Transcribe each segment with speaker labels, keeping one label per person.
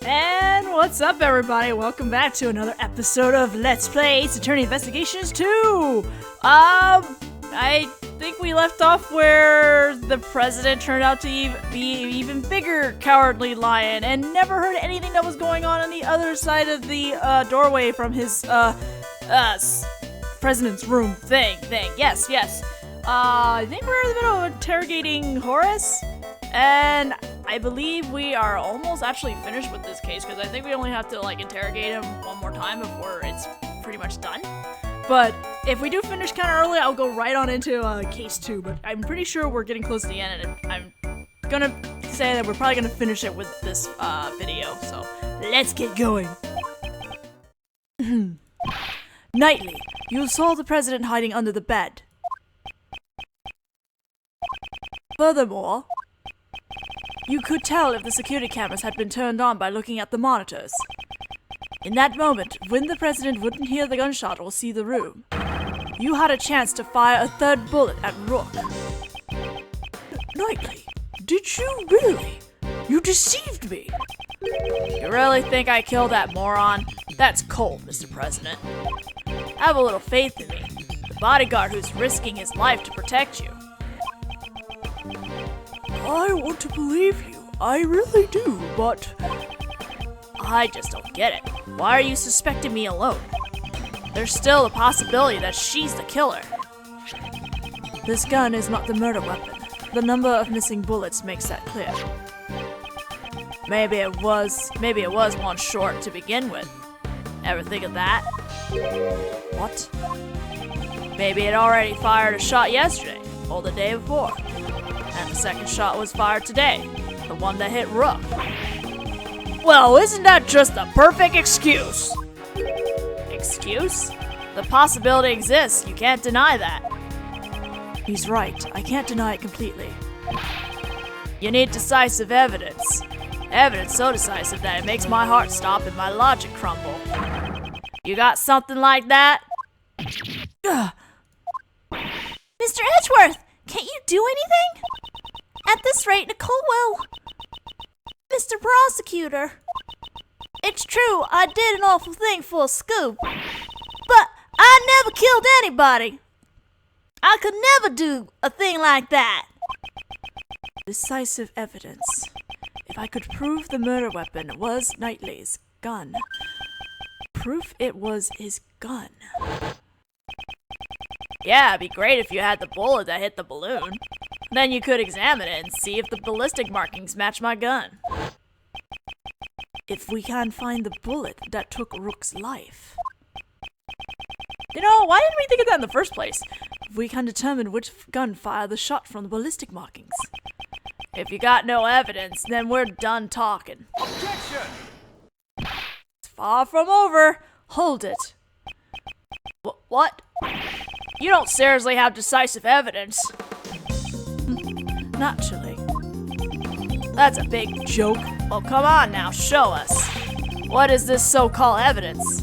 Speaker 1: And what's up, everybody? Welcome back to another episode of Let's Play Ace Attorney Investigations 2! I think we left off where the president turned out to be an even bigger cowardly lion and never heard anything that was going on the other side of the doorway from his, president's room thing. Yes. I think we're in the middle of interrogating Horace, and I believe we are almost actually finished with this case, because I think we only have to, interrogate him one more time before it's pretty much done. But if we do finish kind of early, I'll go right on into case 2, but I'm pretty sure we're getting close to the end, and I'm gonna say that we're probably gonna finish it with this video, so let's get going. Nightly, you saw the president hiding under the bed. Furthermore, you could tell if the security cameras had been turned on by looking at the monitors. In that moment, when the president wouldn't hear the gunshot or see the room, you had a chance to fire a third bullet at Rook. Nightly, did you really? You deceived me! You really think I killed that moron? That's cold, Mr. President. Have a little faith in me, the bodyguard who's risking his life to protect you. I want to believe you, I really do, but I just don't get it. Why are you suspecting me alone? There's still a possibility that she's the killer. This gun is not the murder weapon. The number of missing bullets makes that clear. Maybe it was one short to begin with. Ever think of that? What? Maybe it already fired a shot yesterday, or the day before. And the second shot was fired today, the one that hit Rook. Well, isn't that just the perfect excuse? Excuse? The possibility exists, you can't deny that. He's right, I can't deny it completely. You need decisive evidence. Evidence so decisive that it makes my heart stop and my logic crumble. You got something like that?
Speaker 2: Mr. Edgeworth, can't you do anything? At this rate, Nicole will. Mr. Prosecutor. It's true, I did an awful thing for a scoop. But I never killed anybody. I could never do a thing like that.
Speaker 1: Decisive evidence. If I could prove the murder weapon was Knightley's gun. Proof it was his gun. Yeah, it'd be great if you had the bullet that hit the balloon. Then you could examine it and see if the ballistic markings match my gun. If we can find the bullet that took Rook's life. You know, why didn't we think of that in the first place? If we can determine which gun fired the shot from the ballistic markings. If you got no evidence, then we're done talking.
Speaker 3: Objection!
Speaker 1: It's far from over. Hold it. What? You don't seriously have decisive evidence. Naturally. That's a big joke. Well, come on now, show us. What is this so-called evidence?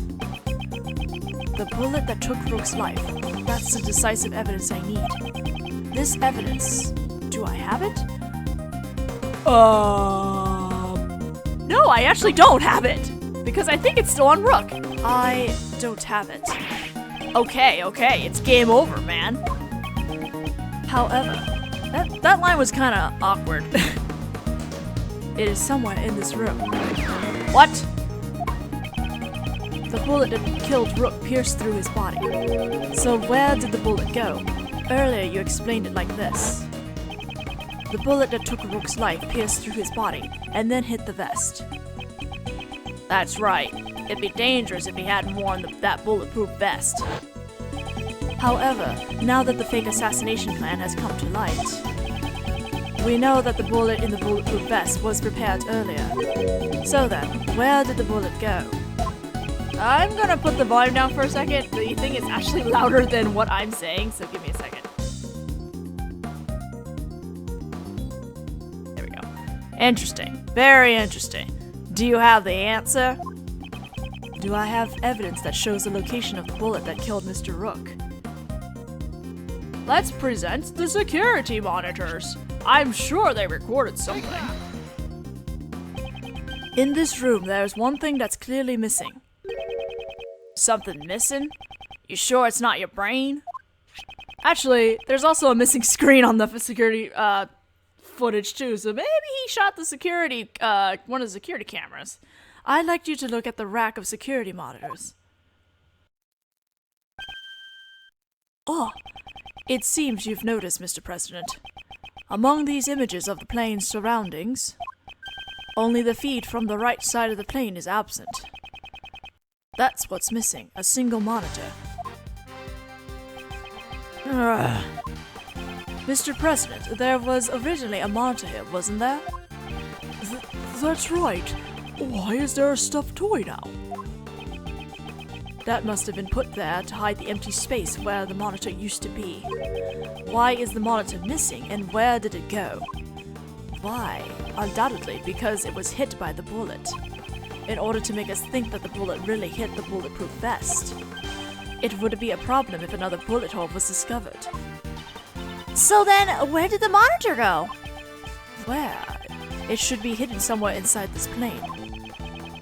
Speaker 1: The bullet that took Rook's life. That's the decisive evidence I need. This evidence, do I have it? No, I actually don't have it. Because I think it's still on Rook. I don't have it. Okay, it's game over, man. However, that line was kind of awkward. It is somewhere in this room. What? The bullet that killed Rook pierced through his body. So where did the bullet go? Earlier you explained it like this. The bullet that took Rook's life pierced through his body and then hit the vest. That's right. It'd be dangerous if he hadn't worn that bulletproof vest. However, now that the fake assassination plan has come to light, we know that the bullet in the bulletproof vest was prepared earlier. So then, where did the bullet go? I'm gonna put the volume down for a second. The thing is actually louder than what I'm saying, so give me a second. There we go. Interesting. Very interesting. Do you have the answer? Do I have evidence that shows the location of the bullet that killed Mr. Rook? Let's present the security monitors. I'm sure they recorded something. In this room, there's one thing that's clearly missing. Something missing? You sure it's not your brain? Actually, there's also a missing screen on the security footage too, so maybe he shot the security, one of the security cameras. I'd like you to look at the rack of security monitors. Oh, it seems you've noticed, Mr. President. Among these images of the plane's surroundings, only the feed from the right side of the plane is absent. That's what's missing, a single monitor. Mr. President, there was originally a monitor here, wasn't there? That's right. Why is there a stuffed toy now? That must have been put there to hide the empty space where the monitor used to be. Why is the monitor missing, and where did it go? Why? Undoubtedly because it was hit by the bullet, in order to make us think that the bullet really hit the bulletproof vest. It would be a problem if another bullet hole was discovered.
Speaker 2: So then, where did the monitor go?
Speaker 1: Where? It should be hidden somewhere inside this plane.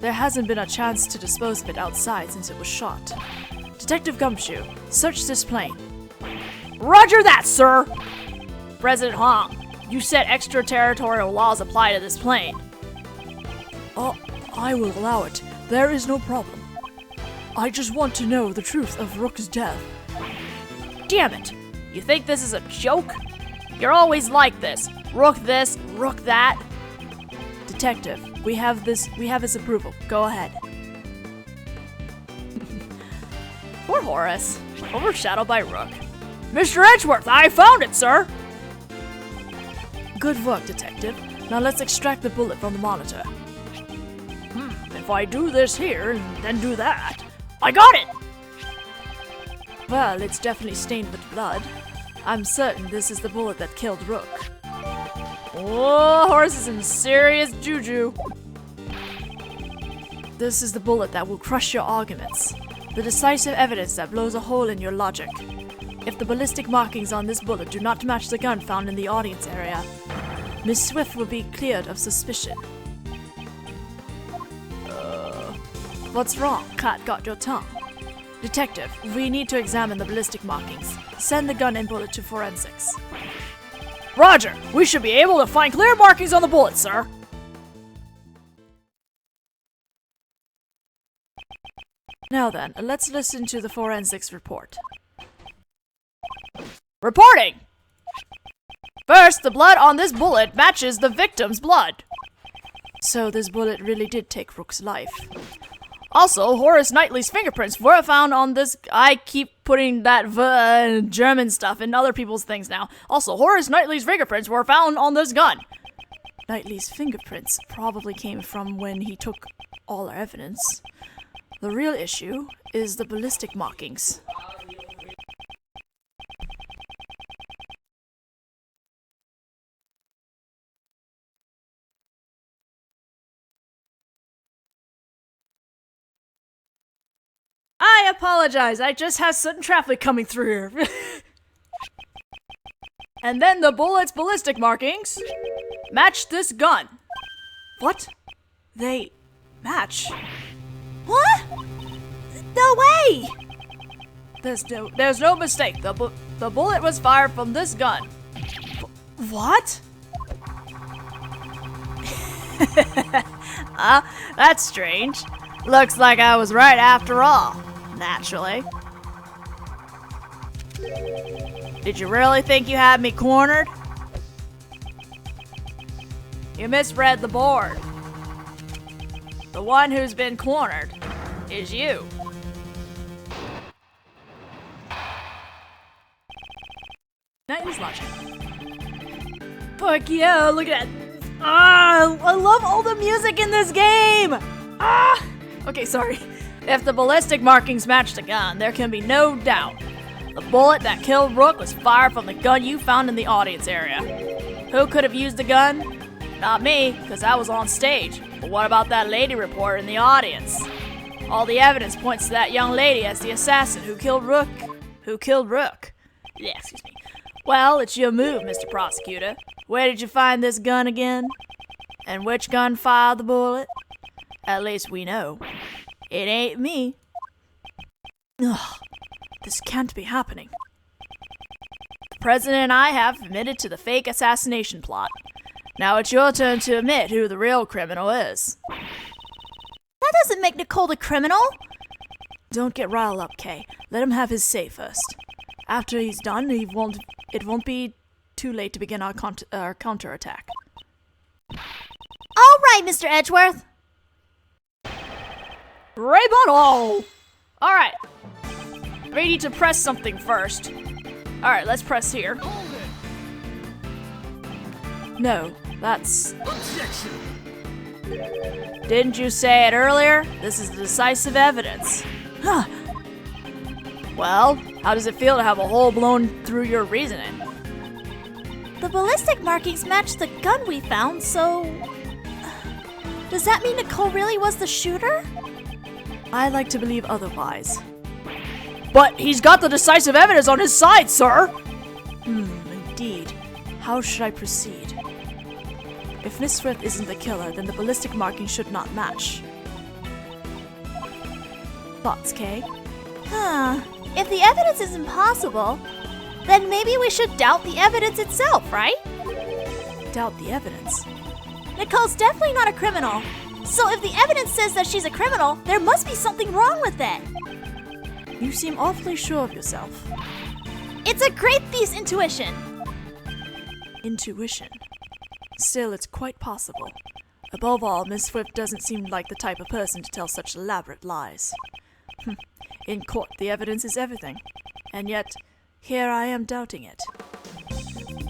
Speaker 1: There hasn't been a chance to dispose of it outside since it was shot. Detective Gumshoe, search this plane. Roger that, sir! President Hong, you said extraterritorial laws apply to this plane. Oh, I will allow it. There is no problem. I just want to know the truth of Rook's death. Damn it! You think this is a joke? You're always like this. Rook this, Rook that. Detective, we have his approval. Go ahead. Poor Horace. Overshadowed by Rook. Mr. Edgeworth, I found it, sir! Good work, Detective. Now let's extract the bullet from the monitor. If I do this here and then do that... I got it! Well, it's definitely stained with blood. I'm certain this is the bullet that killed Rook. Oh, Horace is in serious juju. This is the bullet that will crush your arguments. The decisive evidence that blows a hole in your logic. If the ballistic markings on this bullet do not match the gun found in the audience area, Miss Swift will be cleared of suspicion. What's wrong? Cat got your tongue. Detective, we need to examine the ballistic markings. Send the gun and bullet to forensics. Roger! We should be able to find clear markings on the bullet, sir! Now then, let's listen to the forensics report. Reporting! First, the blood on this bullet matches the victim's blood. So this bullet really did take Rook's life. Also, Horace Knightley's fingerprints were found on this... I keep putting that German stuff in other people's things now. Also, Horace Knightley's fingerprints were found on this gun. Knightley's fingerprints probably came from when he took all our evidence. The real issue is the ballistic markings. I apologize, I just have sudden traffic coming through here. And then the bullet's ballistic markings match this gun. What? They match?
Speaker 2: What? No way!
Speaker 1: There's no mistake. The bullet was fired from this gun. What? That's strange. Looks like I was right after all. Naturally. Did you really think you had me cornered? You misread the board. The one who's been cornered is you. Knightley's logic. Fuck yeah, look at that. I love all the music in this game! Okay, sorry. If the ballistic markings match the gun, there can be no doubt. The bullet that killed Rook was fired from the gun you found in the audience area. Who could have used the gun? Not me, because I was on stage. But what about that lady reporter in the audience? All the evidence points to that young lady as the assassin who killed Rook. Yeah, excuse me. Well, it's your move, Mr. Prosecutor. Where did you find this gun again? And which gun fired the bullet? At least we know. It ain't me. Ugh, this can't be happening. The president and I have admitted to the fake assassination plot. Now it's your turn to admit who the real criminal is.
Speaker 2: That doesn't make Nicole the criminal.
Speaker 1: Don't get riled up, Kay. Let him have his say first. After he's done, it won't be too late to begin our counterattack.
Speaker 2: All right, Mr. Edgeworth.
Speaker 1: Rebuttal! Alright. We need to press something first. Alright, let's press here. No, that's...
Speaker 3: Objection!
Speaker 1: Didn't you say it earlier? This is the decisive evidence. Huh. Well, how does it feel to have a hole blown through your reasoning?
Speaker 2: The ballistic markings match the gun we found, so... Does that mean Nicole really was the shooter?
Speaker 1: I like to believe otherwise. But he's got the decisive evidence on his side, sir! Indeed. How should I proceed? If Miss Swift isn't the killer, then the ballistic marking should not match. Thoughts, Kay?
Speaker 2: If the evidence is impossible, then maybe we should doubt the evidence itself, right?
Speaker 1: Doubt the evidence?
Speaker 2: Nicole's definitely not a criminal. So if the evidence says that she's a criminal, there must be something wrong with it.
Speaker 1: You seem awfully sure of yourself.
Speaker 2: It's a great thief's intuition.
Speaker 1: Intuition? Still, it's quite possible. Above all, Miss Swift doesn't seem like the type of person to tell such elaborate lies. In court, the evidence is everything. And yet, here I am doubting it.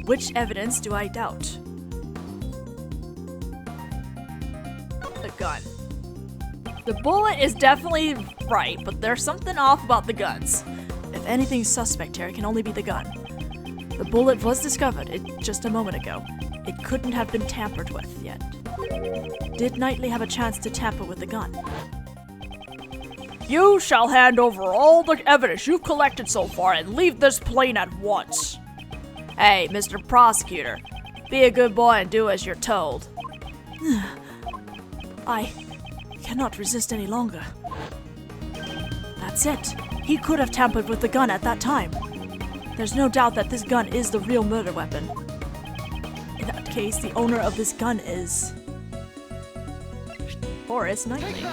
Speaker 1: Which evidence do I doubt? The gun. The bullet is definitely right, but there's something off about the guns. If anything's suspect here, it can only be the gun. The bullet was discovered just a moment ago. It couldn't have been tampered with yet. Did Knightley have a chance to tamper with the gun? You shall hand over all the evidence you've collected so far and leave this plane at once. Hey, Mr. Prosecutor, be a good boy and do as you're told. I cannot resist any longer. That's it. He could have tampered with the gun at that time. There's no doubt that this gun is the real murder weapon. In that case, the owner of this gun is... Horace Knightley.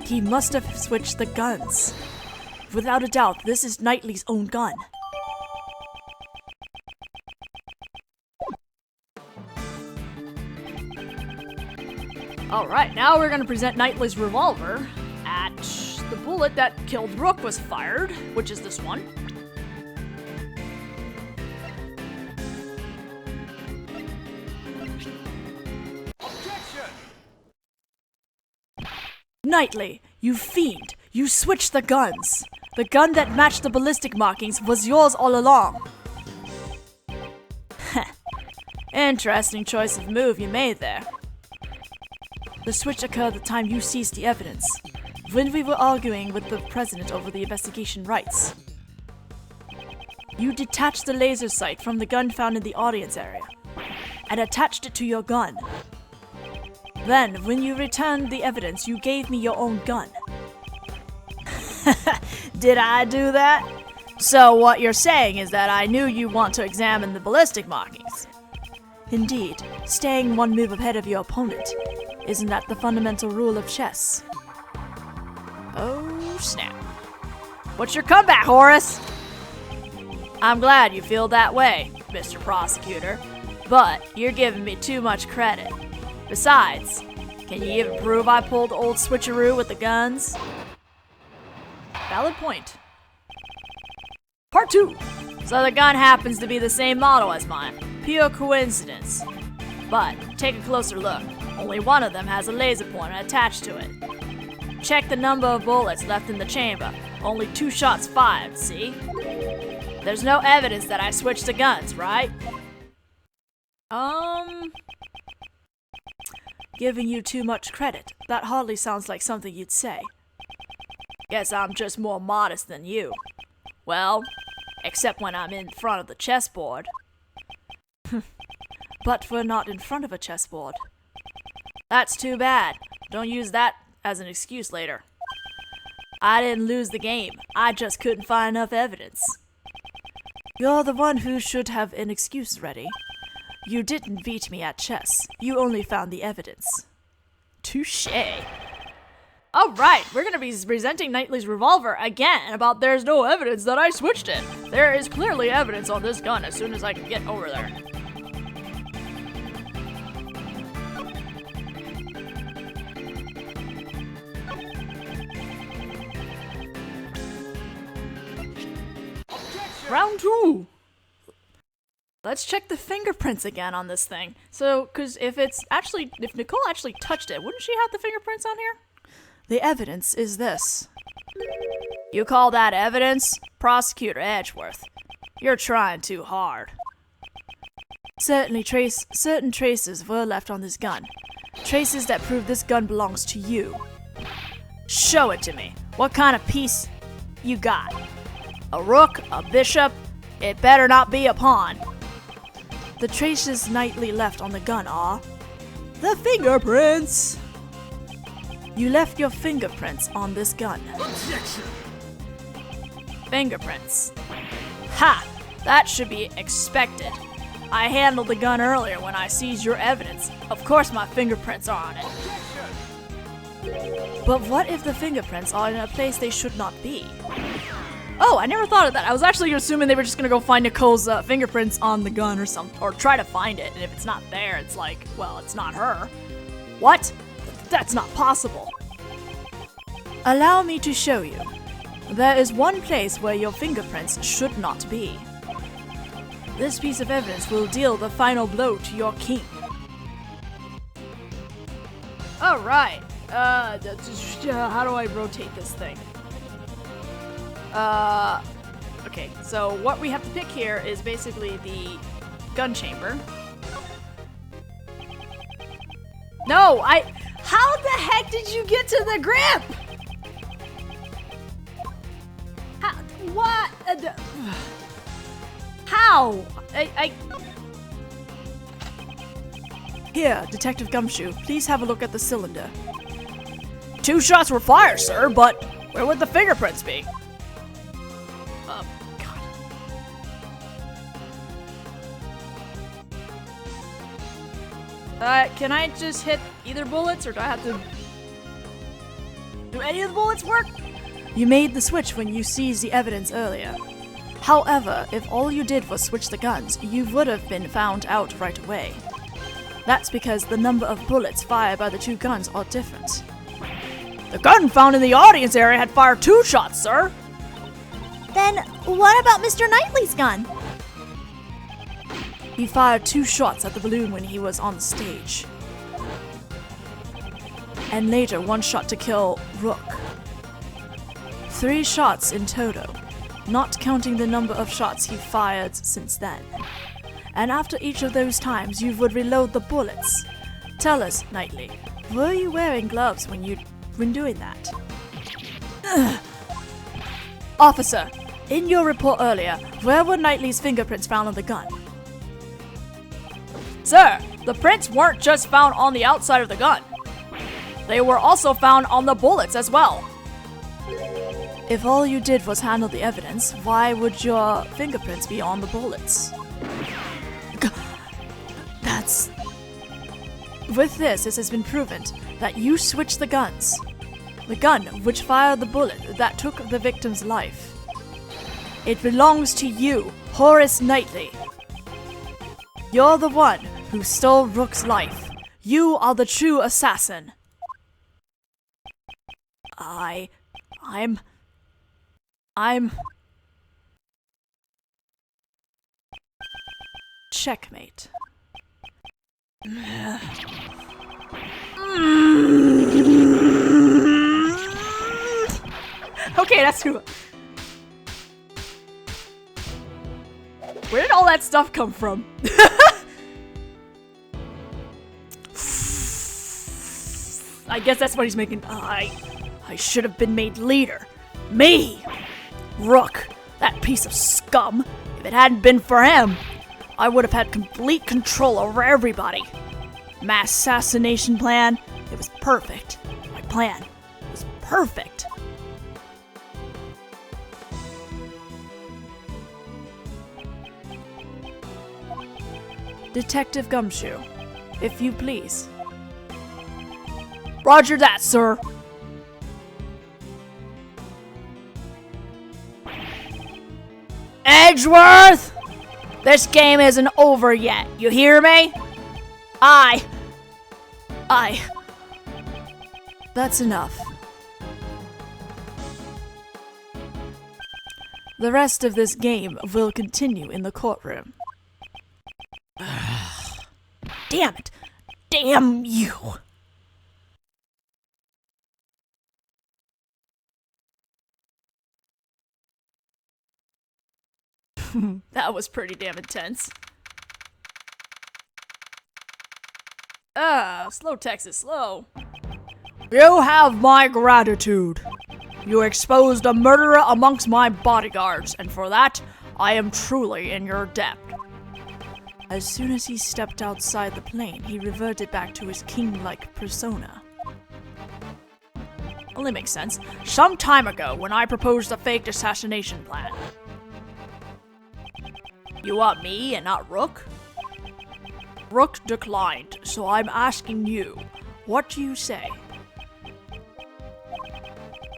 Speaker 1: He must have switched the guns. Without a doubt, this is Knightley's own gun. Alright, now we're gonna present Knightley's revolver at the bullet that killed Rook was fired, which is this one.
Speaker 3: Objection!
Speaker 1: Knightley, you fiend! You switched the guns! The gun that matched the ballistic markings was yours all along! Interesting choice of move you made there. The switch occurred the time you seized the evidence, when we were arguing with the president over the investigation rights. You detached the laser sight from the gun found in the audience area, and attached it to your gun. Then, when you returned the evidence, you gave me your own gun. Did I do that? So what you're saying is that I knew you want to examine the ballistic markings. Indeed, staying one move ahead of your opponent. Isn't that the fundamental rule of chess? Oh, snap. What's your comeback, Horace? I'm glad you feel that way, Mr. Prosecutor, but you're giving me too much credit. Besides, can you even prove I pulled the old switcheroo with the guns? Valid point. Part 2. So the gun happens to be the same model as mine. Pure coincidence. But take a closer look. Only one of them has a laser pointer attached to it. Check the number of bullets left in the chamber. Only 2 shots fired, see? There's no evidence that I switched the guns, right? Giving you too much credit. That hardly sounds like something you'd say. Guess I'm just more modest than you. Well, except when I'm in front of the chessboard. But we're not in front of a chessboard. That's too bad. Don't use that as an excuse later. I didn't lose the game. I just couldn't find enough evidence. You're the one who should have an excuse ready. You didn't beat me at chess. You only found the evidence. Touché. Alright, we're gonna be presenting Knightley's revolver again about there's no evidence that I switched it. There is clearly evidence on this gun as soon as I can get over there. Round 2! Let's check the fingerprints again on this thing. So, cause if Nicole actually touched it, wouldn't she have the fingerprints on here? The evidence is this. You call that evidence? Prosecutor Edgeworth. You're trying too hard. Certain traces were left on this gun. Traces that prove this gun belongs to you. Show it to me. What kind of piece you got? A rook? A bishop? It better not be a pawn. The traces Knightley left on the gun are the fingerprints. You left your fingerprints on this gun.
Speaker 3: Objection!
Speaker 1: Fingerprints. Ha! That should be expected. I handled the gun earlier when I seized your evidence. Of course my fingerprints are on it. But what if the fingerprints are in a place they should not be? Oh, I never thought of that. I was actually assuming they were just gonna go find Nicole's fingerprints on the gun or something, or try to find it, and if it's not there, it's like, well, it's not her. What? That's not possible. Allow me to show you. There is one place where your fingerprints should not be. This piece of evidence will deal the final blow to your king. Alright. How do I rotate this thing? Okay, so what we have to pick here is basically the gun chamber. No, how the heck did you get to the grip? What? How? Here, Detective Gumshoe, please have a look at the cylinder. 2 shots were fired, sir, but where would the fingerprints be? God. Can I just hit either bullets, or do I have to... Do any of the bullets work? You made the switch when you seized the evidence earlier. However, if all you did was switch the guns, you would have been found out right away. That's because the number of bullets fired by the 2 guns are different. The gun found in the audience area had fired 2 shots, sir!
Speaker 2: Then what about Mr. Knightley's gun?
Speaker 1: He fired 2 shots at the balloon when he was on the stage. And later 1 shot to kill Rook. 3 shots in total, not counting the number of shots he fired since then. And after each of those times, you would reload the bullets. Tell us, Knightley, were you wearing gloves when doing that? Ugh. Officer, in your report earlier, where were Knightley's fingerprints found on the gun? Sir, the prints weren't just found on the outside of the gun. They were also found on the bullets as well. If all you did was handle the evidence, why would your fingerprints be on the bullets? With this, it has been proven that you switched the guns. The gun which fired the bullet that took the victim's life. It belongs to you, Horace Knightley. You're the one who stole Rook's life. You are the true assassin. I'm... Checkmate. Okay, that's too... Where did all that stuff come from? I guess that's what he's making. I should have been made leader. Me! Rook, that piece of scum. If it hadn't been for him, I would have had complete control over everybody. Mass assassination plan, It was perfect. My plan was perfect. Detective Gumshoe, if you please. Roger that, sir. Edgeworth! This game isn't over yet, you hear me? Aye. That's enough. The rest of this game will continue in the courtroom. Damn it! Damn you! That was pretty damn intense. Slow Texas, slow. You have my gratitude. You exposed a murderer amongst my bodyguards, and for that, I am truly in your debt. As soon as he stepped outside the plane, he reverted back to his king-like persona. Only makes sense. Some time ago, when I proposed a faked assassination plan. You want me and not Rook? Rook declined, so I'm asking you, what do you say?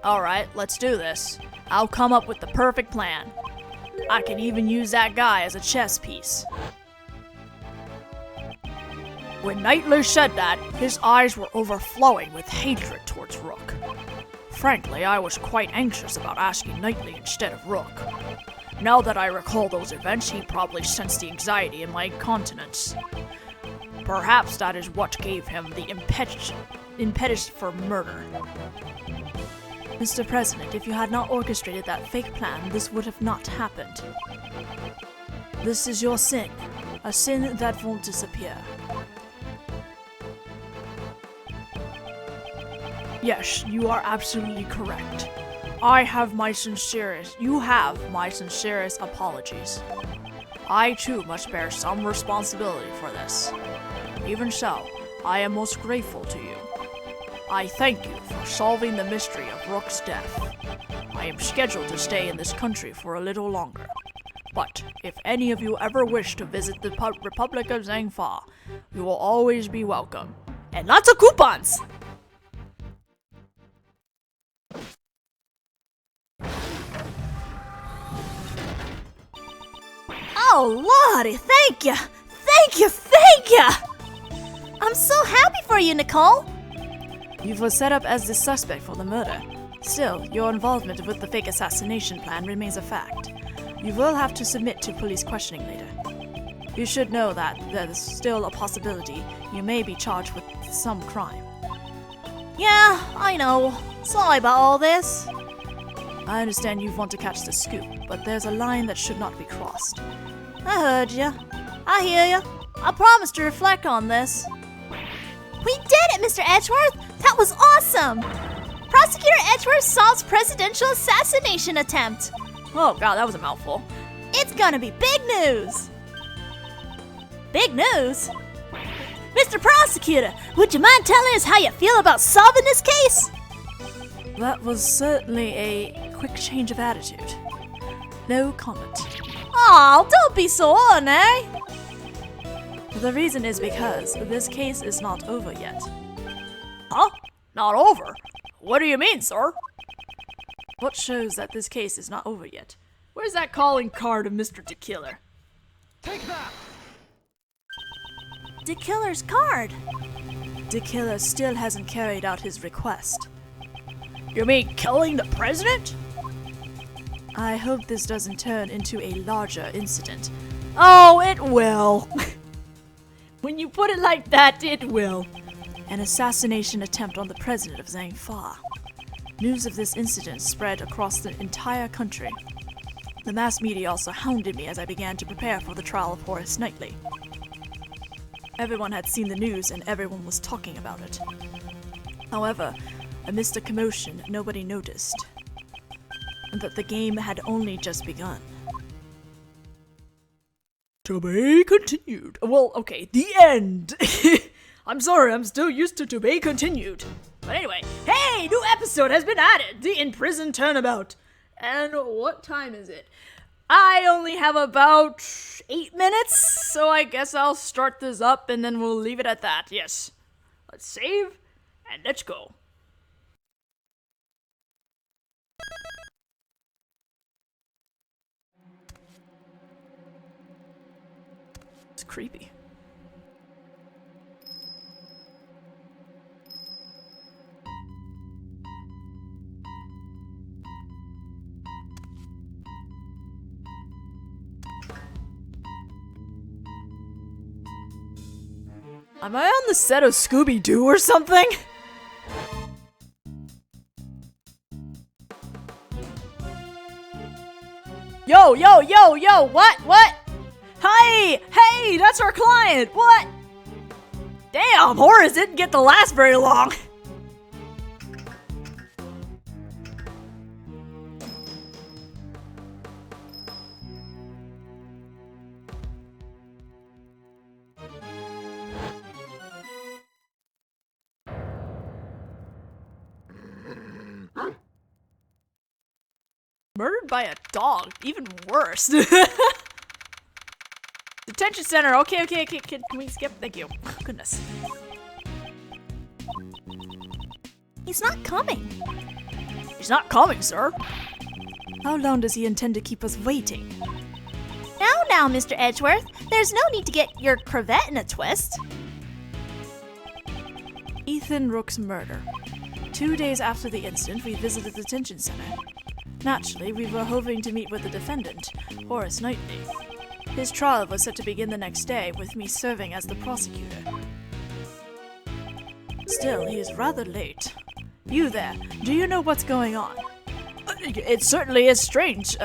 Speaker 1: Alright, let's do this. I'll come up with the perfect plan. I can even use that guy as a chess piece. When Knightley said that, his eyes were overflowing with hatred towards Rook. Frankly, I was quite anxious about asking Knightley instead of Rook. Now that I recall those events, he probably sensed the anxiety in my countenance. Perhaps that is what gave him the impetus for murder. Mr. President, if you had not orchestrated that fake plan, this would have not happened. This is your sin, a sin that won't disappear. Yes, you are absolutely correct. You have my sincerest apologies. I too must bear some responsibility for this. Even so, I am most grateful to you. I thank you for solving the mystery of Rook's death. I am scheduled to stay in this country for a little longer. But if any of you ever wish to visit the Republic of Zhangfa, you will always be welcome. And lots of coupons!
Speaker 2: Oh, Lordy, thank you! Thank you, thank you! I'm so happy for you, Nicole!
Speaker 1: You were set up as the suspect for the murder. Still, your involvement with the fake assassination plan remains a fact. You will have to submit to police questioning later. You should know that there's still a possibility you may be charged with some crime.
Speaker 2: Yeah, I know. Sorry about all this.
Speaker 1: I understand you want to catch the scoop, but there's a line that should not be crossed.
Speaker 2: I heard you. I hear you. I promise to reflect on this. We did it, Mr. Edgeworth! That was awesome! Prosecutor Edgeworth solves presidential assassination attempt.
Speaker 1: Oh god, that was a mouthful.
Speaker 2: It's gonna be big news! Big news? Mr. Prosecutor, would you mind telling us how you feel about solving this case?
Speaker 1: That was certainly a quick change of attitude. No comment.
Speaker 2: Aw, don't be so on, eh?
Speaker 1: The reason is because this case is not over yet.
Speaker 3: Huh? Not over? What do you mean, sir?
Speaker 1: What shows that this case is not over yet?
Speaker 3: Where's that calling card of Mr. DeKiller?
Speaker 4: Take that!
Speaker 2: The killer's card.
Speaker 1: The killer still hasn't carried out his request.
Speaker 3: You mean killing the president?
Speaker 1: I hope this doesn't turn into a larger incident.
Speaker 3: Oh, it will. When you put it like that, it will.
Speaker 1: An assassination attempt on the president of Zhangfa. News of this incident spread across the entire country. The mass media also hounded me as I began to prepare for the trial of Horace Knightley. Everyone had seen the news and everyone was talking about it. However, amidst the commotion, nobody noticed that the game had only just begun.
Speaker 3: To be continued. Well, okay, the end. I'm sorry, I'm still used to be continued. But anyway, hey, new episode has been added, the In Prison Turnabout. And what time is it? I only have about 8 minutes, so I guess I'll start this up and then we'll leave it at that, yes. Let's save, and let's go. It's creepy. Am I on the set of Scooby-Doo or something? Yo, what? Hey, that's our client, what? Damn, Horace didn't get to last very long. Murdered by a dog, even worse. Detention center, okay, can we skip? Thank you. Goodness.
Speaker 2: He's not coming.
Speaker 3: He's not coming, sir. How long does he intend to keep us waiting?
Speaker 2: Now, Mr. Edgeworth, there's no need to get your cravat in a twist.
Speaker 1: Ethan Rook's murder. 2 days after the incident, we visited the detention center. Naturally, we were hoping to meet with the defendant, Horace Knightley. His trial was set to begin the next day, with me serving as the prosecutor. Still, he is rather late. You there, do you know what's going on?
Speaker 3: It certainly is strange.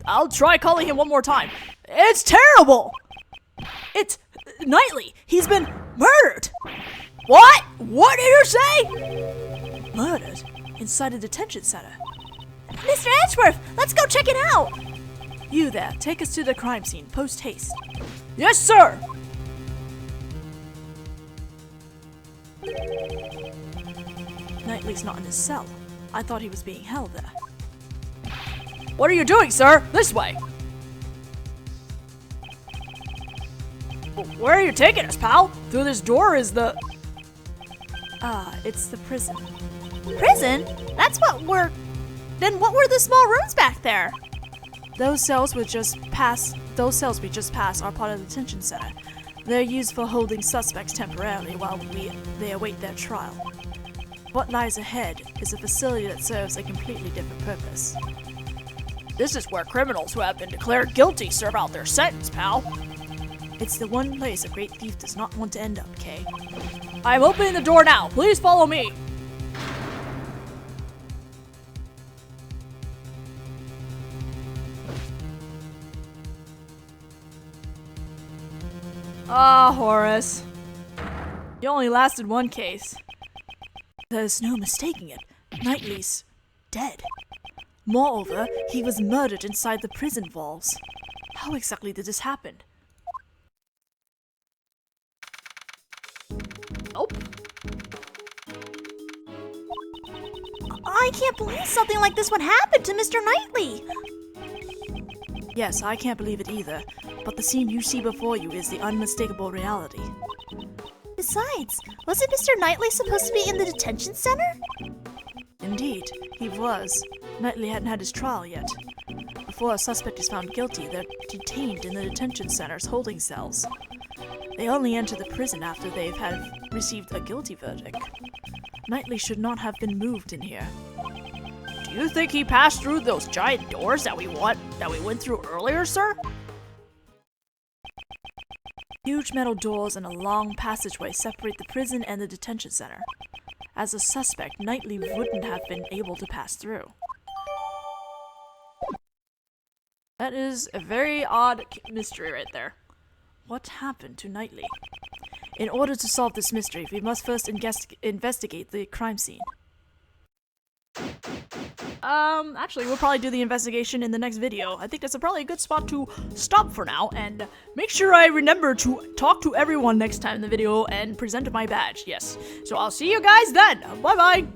Speaker 3: I'll try calling him one more time. It's terrible! It's Knightley. He's been murdered. What? What did you say?
Speaker 1: Murdered? Inside a detention center?
Speaker 2: Mr. Edgeworth, let's go check it out!
Speaker 1: You there, take us to the crime scene, post haste.
Speaker 3: Yes, sir!
Speaker 1: Knightley's not in his cell. I thought he was being held there.
Speaker 3: What are you doing, sir? This way! Where are you taking us, pal? Through this door is the...
Speaker 1: It's the prison.
Speaker 2: Prison? Then what were the small rooms back there?
Speaker 1: Those cells we just passed are part of the detention center. They're used for holding suspects temporarily while they await their trial. What lies ahead is a facility that serves a completely different purpose.
Speaker 3: This is where criminals who have been declared guilty serve out their sentence, pal.
Speaker 1: It's the one place a great thief does not want to end up, Kay.
Speaker 3: I'm opening the door now. Please follow me. Horace. You only lasted one case.
Speaker 1: There's no mistaking it. Knightley's dead. Moreover, he was murdered inside the prison walls. How exactly did this happen?
Speaker 3: Nope.
Speaker 2: I can't believe something like this would happen to Mr. Knightley!
Speaker 1: Yes, I can't believe it either, but the scene you see before you is the unmistakable reality.
Speaker 2: Besides, wasn't Mr. Knightley supposed to be in the detention center?
Speaker 1: Indeed, he was. Knightley hadn't had his trial yet. Before a suspect is found guilty, they're detained in the detention center's holding cells. They only enter the prison after they've received a guilty verdict. Knightley should not have been moved in here.
Speaker 3: Do you think he passed through those giant doors that we went through earlier, sir?
Speaker 1: Huge metal doors and a long passageway separate the prison and the detention center. As a suspect, Knightley wouldn't have been able to pass through.
Speaker 3: That is a very odd mystery right there.
Speaker 1: What happened to Knightley? In order to solve this mystery, we must first investigate the crime scene. Actually, we'll probably do the investigation in the next video. I think that's probably a good spot to stop for now, and make sure I remember to talk to everyone next time in the video and present my badge. Yes. So I'll see you guys then. Bye-bye.